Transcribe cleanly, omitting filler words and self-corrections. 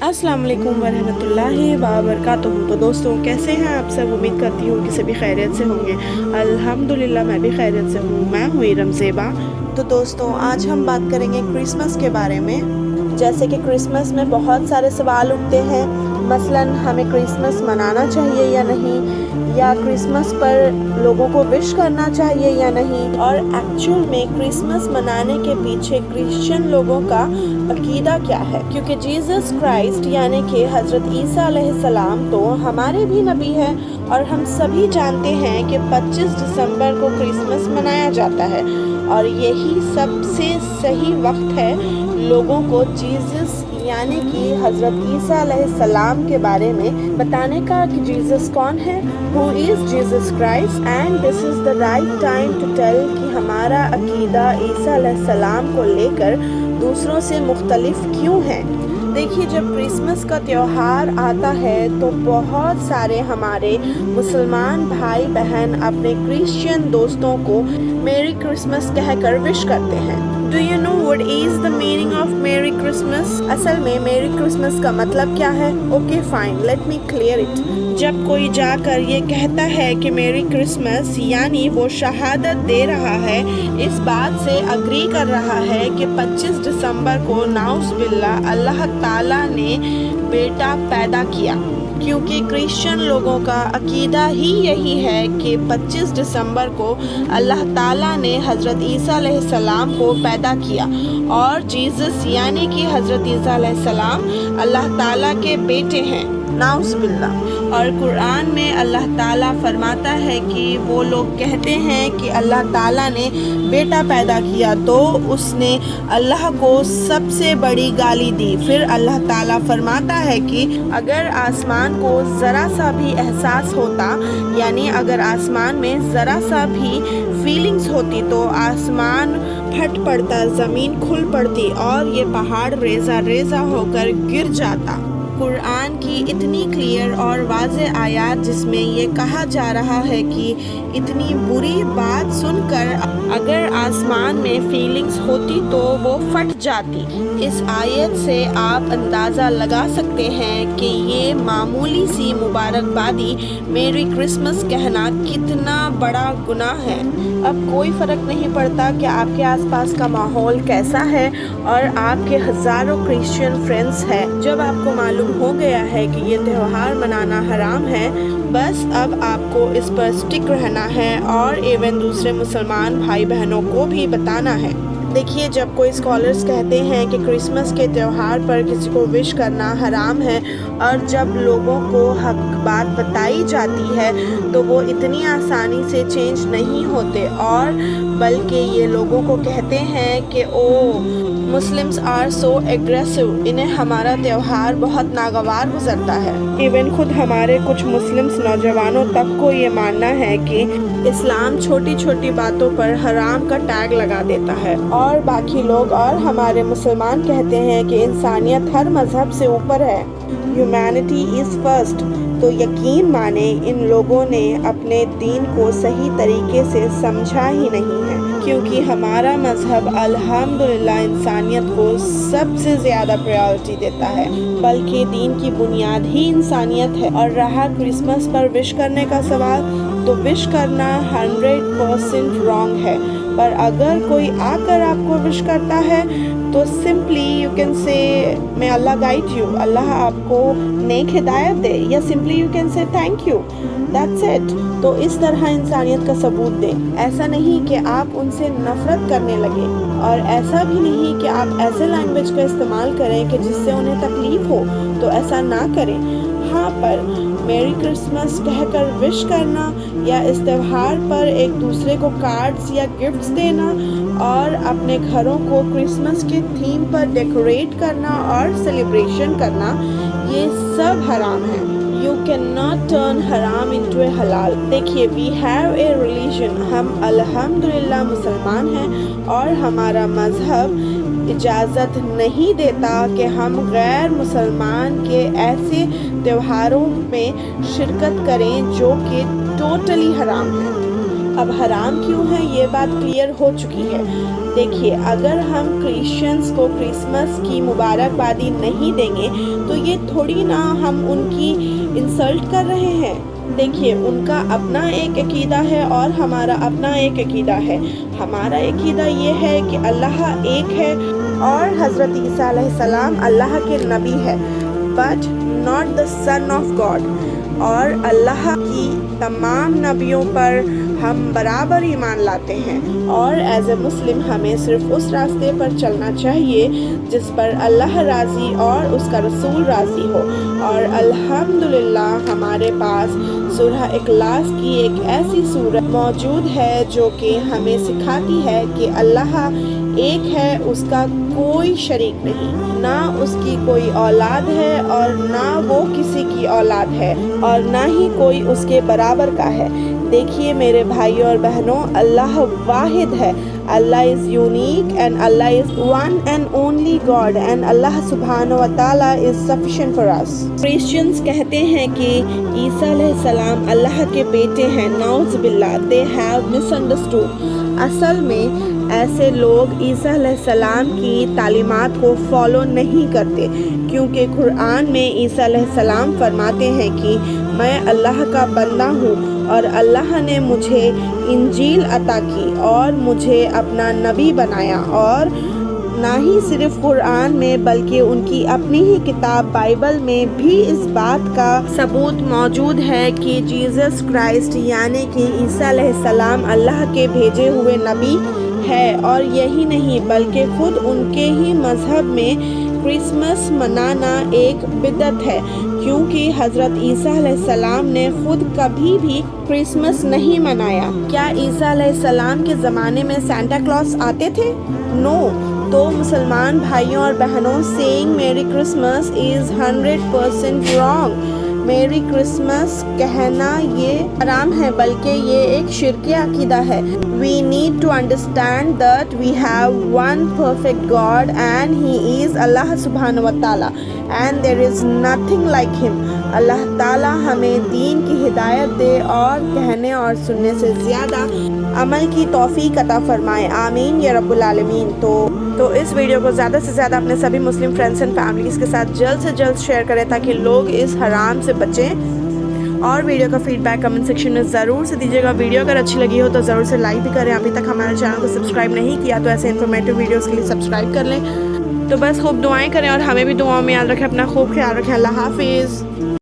अस्सलाम वालेकुम वरहमतुल्लाहि वबरकातुहू। तो दोस्तों, कैसे हैं आप सब? उम्मीद करती हूँ कि सभी खैरियत से होंगे। अल्हम्दुलिल्लाह मैं भी खैरियत से हूँ। मैं हूँ इरम ज़ेबा। तो दोस्तों, आज हम बात करेंगे क्रिसमस के बारे में। जैसे कि क्रिसमस में बहुत सारे सवाल उठते हैं, मसलन हमें क्रिसमस मनाना चाहिए या नहीं, या क्रिसमस पर लोगों को विश करना चाहिए या नहीं, और एक्चुअल में क्रिसमस मनाने के पीछे क्रिश्चियन लोगों का अकीदा क्या है। क्योंकि जीसस क्राइस्ट यानी कि हज़रत ईसा अलैहिस्सलाम तो हमारे भी नबी हैं, और हम सभी जानते हैं कि 25 दिसंबर को क्रिसमस मनाया जाता है, और यही सबसे सही वक्त है लोगों को जीसस यानी कि हज़रत ईसा अलैहिस्सलाम के बारे में बताने का कि जीसस कौन है, who is Jesus Christ, and this is the right time to tell कि हमारा अकीदा ईसा अलैहिस्सलाम को लेकर दूसरों से मुख्तलिफ क्यों है। देखिए, जब क्रिसमस का त्यौहार आता है तो बहुत सारे हमारे मुसलमान भाई बहन अपने क्रिश्चियन दोस्तों को मेरी क्रिसमस कहकर विश करते हैं। Do you know what is the meaning of मेरी क्रिसमस? असल में मेरी क्रिसमस का मतलब क्या है? Okay fine, let me clear it. जब कोई जाकर ये कहता है कि मेरी क्रिसमस, यानी वो शहादत दे रहा है, इस बात से अग्री कर रहा है कि 25 दिसंबर को नाउज़ बिल्लाह अल्लाह ताला ने बेटा पैदा किया। क्योंकि क्रिश्चियन लोगों का अकीदा ही यही है कि 25 दिसंबर को अल्लाह ताला ने हज़रत ईसा अलैहिस्सलाम को पैदा किया, और जीसस यानी कि हज़रत ईसा अलैहिस्सलाम अल्लाह ताला के बेटे हैं, नाउज़ बिल्लाह। और कुरान में अल्लाह ताला फरमाता है कि वो लोग कहते हैं कि अल्लाह ताला ने बेटा पैदा किया तो उसने अल्लाह को सबसे बड़ी गाली दी। फिर अल्लाह ताला फरमाता है कि अगर आसमान को ज़रा सा भी एहसास होता, यानी अगर आसमान में ज़रा सा भी फीलिंग्स होती, तो आसमान फट पड़ता, ज़मीन खुल पड़ती और ये पहाड़ रेज़ा रेज़ा होकर गिर जाता। कुरान की इतनी क्लियर और वाज़ेह आयत जिसमें ये कहा जा रहा है कि इतनी बुरी बात सुनकर अगर आसमान में फीलिंग्स होती तो वो फट जाती। इस आयत से आप अंदाज़ा लगा सकते हैं कि ये मामूली सी मुबारकबादी मेरी क्रिसमस कहना कितना बड़ा गुनाह है। अब कोई फ़र्क नहीं पड़ता कि आपके आसपास का माहौल कैसा है और आपके हज़ारों क्रिश्चियन फ्रेंड्स हैं। जब आपको मालूम हो गया है कि ये त्यौहार मनाना हराम है, बस अब आपको इस पर स्टिक रहना है और इवन दूसरे मुसलमान भाई बहनों को भी बताना है। देखिए, जब कोई स्कॉलर्स कहते हैं कि क्रिसमस के त्यौहार पर किसी को विश करना हराम है, और जब लोगों को हक बात बताई जाती है तो वो इतनी आसानी से चेंज नहीं होते, और बल्कि ये लोगों को कहते हैं कि ओ मुस्लिम्स आर सो एग्रेसिव, इन्हें हमारा त्यौहार बहुत नागवार गुजरता है। इवन खुद हमारे कुछ मुस्लिम्स नौजवानों तक को ये मानना है कि इस्लाम छोटी छोटी बातों पर हराम का टैग लगा देता है, और बाकी लोग और हमारे मुसलमान कहते हैं कि इंसानियत हर मज़हब से ऊपर है, ह्यूमैनिटी इज़ फर्स्ट। तो यकीन माने इन लोगों ने अपने दीन को सही तरीके से समझा ही नहीं है, क्योंकि हमारा मज़हब अल्हम्दुलिल्लाह इंसानियत को सबसे ज़्यादा प्रायोरिटी देता है, बल्कि दीन की बुनियाद ही इंसानियत है। और रहा क्रिसमस पर विश करने का सवाल, तो विश करना 100% रॉन्ग है, पर अगर कोई आकर आपको विश करता है तो simply you can say may Allah guide you, अल्लाह आपको नेक हिदायत दे, या simply you can say thank you, that's it. तो इस तरह इंसानियत का सबूत दें। ऐसा नहीं कि आप उनसे नफ़रत करने लगे, और ऐसा भी नहीं कि आप ऐसे लैंग्वेज का इस्तेमाल करें कि जिससे उन्हें तकलीफ़ हो, तो ऐसा ना करें। हाँ, पर मेरी क्रिसमस कहकर विश करना, या इस त्यौहार पर एक दूसरे को कार्ड्स या गिफ्ट्स देना, और अपने घरों को क्रिसमस के थीम पर डेकोरेट करना और सेलिब्रेशन करना, ये सब हराम है। यू कैन नॉट टर्न हराम इनटू ए हलाल। देखिए, वी हैव ए रिलीजन, हम अल्हम्दुलिल्लाह मुसलमान हैं, और हमारा मज़हब इजाज़त नहीं देता कि हम गैर मुसलमान के ऐसे त्योहारों में शिरकत करें जो कि टोटली हराम है। अब हराम क्यों है ये बात क्लियर हो चुकी है। देखिए, अगर हम क्रिश्चियंस को क्रिसमस की मुबारकबादी नहीं देंगे तो ये थोड़ी ना हम उनकी इंसल्ट कर रहे हैं। देखिए, उनका अपना एक अकीदा है और हमारा अपना एक अकीदा है। हमारा अकीदा ये है कि अल्लाह एक है और हज़रत ईसा अलैहिस्सलाम अल्लाह के नबी है, but not the son of God. और अल्लाह की तमाम नबियों पर हम बराबर ईमान लाते हैं और एज ए मुस्लिम हमें सिर्फ उस रास्ते पर चलना चाहिए जिस पर अल्लाह राज़ी और उसका रसूल राज़ी हो। और अल्हम्दुलिल्लाह हमारे पास सूरह इखलास की एक ऐसी सूरत मौजूद है जो कि हमें सिखाती है कि अल्लाह एक है, उसका कोई शरीक नहीं, ना उसकी कोई औलाद है और ना वो किसी की औलाद है और ना ही कोई उसके बराबर का है। देखिए मेरे भाइयों और बहनों, अल्लाह वाहिद है, अल्लाह इज़ यूनिक एंड अल्लाह is one and only God and अल्लाह सुब्हानहू व तआला is sufficient for us. Christians कहते हैं कि ईसा अलैहिस्सलाम अल्लाह के बेटे हैं। नाउज़ बिल्लाह, दे हैव मिसअंडरस्टूड। असल में ऐसे लोग ईसा अलैहिस्सलाम की तालीमात को फॉलो नहीं करते, क्योंकि कुरान में ईसा अलैहिस्सलाम फरमाते हैं कि मैं अल्लाह का बंदा हूँ और अल्लाह ने मुझे इंजील अता की और मुझे अपना नबी बनाया। और ना ही सिर्फ कुरान में बल्कि उनकी अपनी ही किताब बाइबल में भी इस बात का सबूत मौजूद है कि जीसस क्राइस्ट यानी कि ईसा अलैहिस्सलाम अल्लाह के भेजे हुए नबी है। और यही नहीं बल्कि खुद उनके ही मज़हब में क्रिसमस मनाना एक बिदअत है, क्योंकि हज़रत ईसा अलैहिस्सलाम ने खुद कभी भी क्रिसमस नहीं मनाया। क्या ईसा अलैहिस्सलाम के ज़माने में सांता क्लॉस आते थे? नो। तो मुसलमान भाइयों और बहनों, सेइंग मेरी क्रिसमस इज़ 100% रॉन्ग। मेरी क्रिसमस कहना ये हराम है, बल्कि ये एक शिरकी अकीदा है। We need to understand that we have one perfect God and He is Allah subhanahu wa ta'ala and there is nothing like Him। अल्लाह ताला हमें दीन की हिदायत दे और कहने और सुनने से ज़्यादा अमल की तौफीक अता फरमाए, आमीन या रब्बुल आलमीन। तो इस वीडियो को ज़्यादा से ज़्यादा अपने सभी मुस्लिम फ्रेंड्स एंड फैमिलीज़ के साथ जल्द से जल्द शेयर करें ताकि लोग इस हराम से बचें। और वीडियो का फीडबैक कमेंट सेक्शन में ज़रूर से दीजिएगा। वीडियो अगर अच्छी लगी हो तो ज़रूर से लाइक भी करें। अभी तक हमारे चैनल को सब्सक्राइब नहीं किया तो ऐसे इन्फॉर्मेटिव वीडियोज़ के लिए सब्सक्राइब कर लें। तो बस खूब दुआएँ करें और हमें भी दुआओं में याद रखें। अपना खूब ख्याल रखें। अल्लाह हाफिज़।